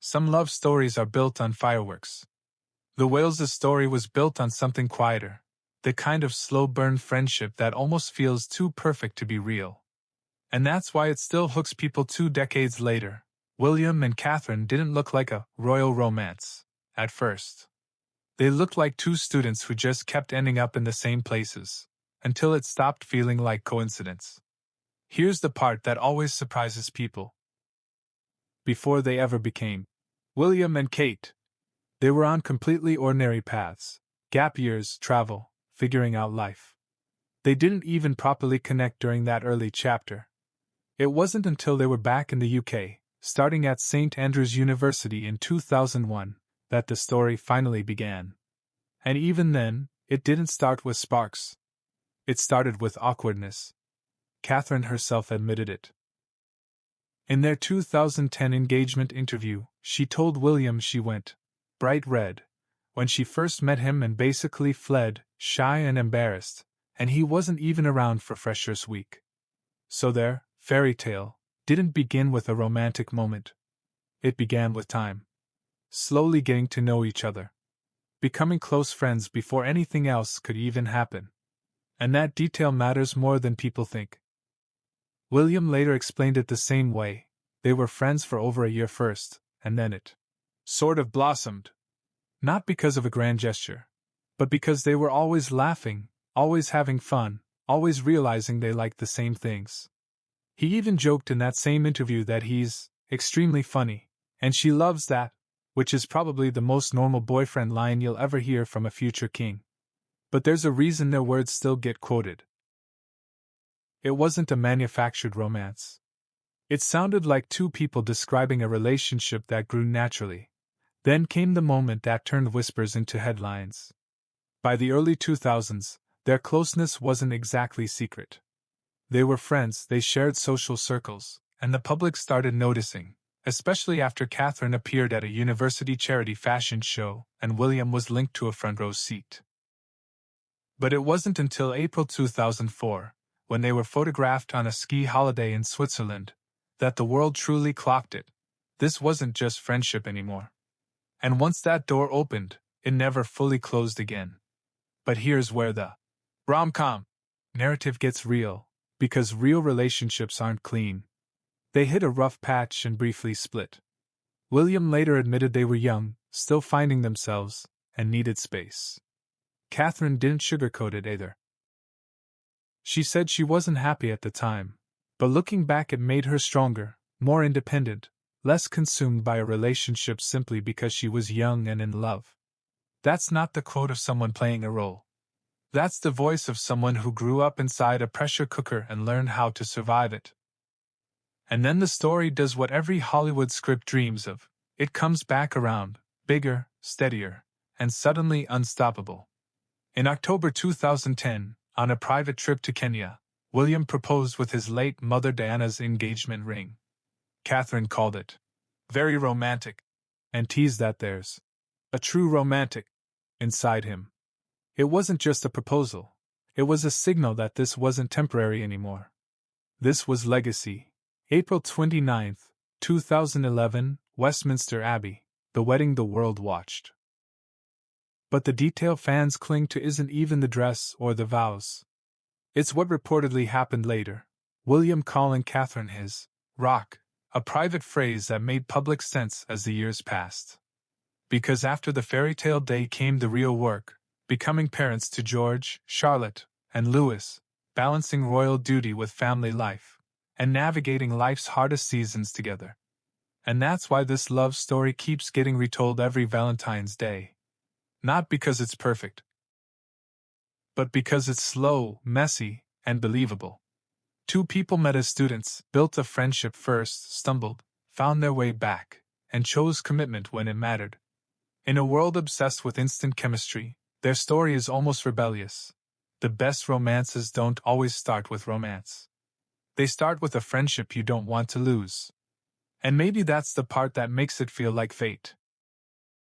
Some love stories are built on fireworks. The Wales' story was built on something quieter, the kind of slow-burn friendship that almost feels too perfect to be real. And that's why it still hooks people 2 decades later. William and Catherine didn't look like a royal romance at first. They looked like two students who just kept ending up in the same places, until it stopped feeling like coincidence. Here's the part that always surprises people. Before they ever became William and Kate, they were on completely ordinary paths: gap years, travel, figuring out life. They didn't even properly connect during that early chapter. It wasn't until they were back in the UK, starting at St. Andrews University in 2001, that the story finally began. And even then, it didn't start with sparks. It started with awkwardness. Catherine herself admitted it. In their 2010 engagement interview, she told William she went bright red when she first met him and basically fled, shy and embarrassed, and he wasn't even around for Freshers' Week. So their fairy tale didn't begin with a romantic moment. It began with time. Slowly getting to know each other. Becoming close friends before anything else could even happen. And that detail matters more than people think. William later explained it the same way. They were friends for over a year first, and then it sort of blossomed. Not because of a grand gesture, but because they were always laughing, always having fun, always realizing they liked the same things. He even joked in that same interview that he's extremely funny, and she loves that, which is probably the most normal boyfriend line you'll ever hear from a future king. But there's a reason their words still get quoted. It wasn't a manufactured romance. It sounded like two people describing a relationship that grew naturally. Then came the moment that turned whispers into headlines. By the early 2000s, their closeness wasn't exactly secret. They were friends, they shared social circles, and the public started noticing, especially after Catherine appeared at a university charity fashion show and William was linked to a front row seat. But it wasn't until April 2004, when they were photographed on a ski holiday in Switzerland, that the world truly clocked it. This wasn't just friendship anymore. And once that door opened, it never fully closed again. But here's where the rom-com narrative gets real, because real relationships aren't clean. They hit a rough patch and briefly split. William later admitted they were young, still finding themselves, and needed space. Catherine didn't sugarcoat it either. She said she wasn't happy at the time, but looking back it made her stronger, more independent, less consumed by a relationship simply because she was young and in love. That's not the quote of someone playing a role. That's the voice of someone who grew up inside a pressure cooker and learned how to survive it. And then the story does what every Hollywood script dreams of. It comes back around, bigger, steadier, and suddenly unstoppable. In October 2010, on a private trip to Kenya, William proposed with his late mother Diana's engagement ring. Catherine called it very romantic, and teased that there's a true romantic inside him. It wasn't just a proposal. It was a signal that this wasn't temporary anymore. This was legacy. April 29, 2011, Westminster Abbey, the wedding the world watched. But the detail fans cling to isn't even the dress or the vows. It's what reportedly happened later. William calling Catherine his rock, a private phrase that made public sense as the years passed. Because after the fairy tale day came the real work, becoming parents to George, Charlotte, and Louis, balancing royal duty with family life, and navigating life's hardest seasons together. And that's why this love story keeps getting retold every Valentine's Day. Not because it's perfect, but because it's slow, messy, and believable. Two people met as students, built a friendship first, stumbled, found their way back, and chose commitment when it mattered. In a world obsessed with instant chemistry, their story is almost rebellious. The best romances don't always start with romance. They start with a friendship you don't want to lose. And maybe that's the part that makes it feel like fate.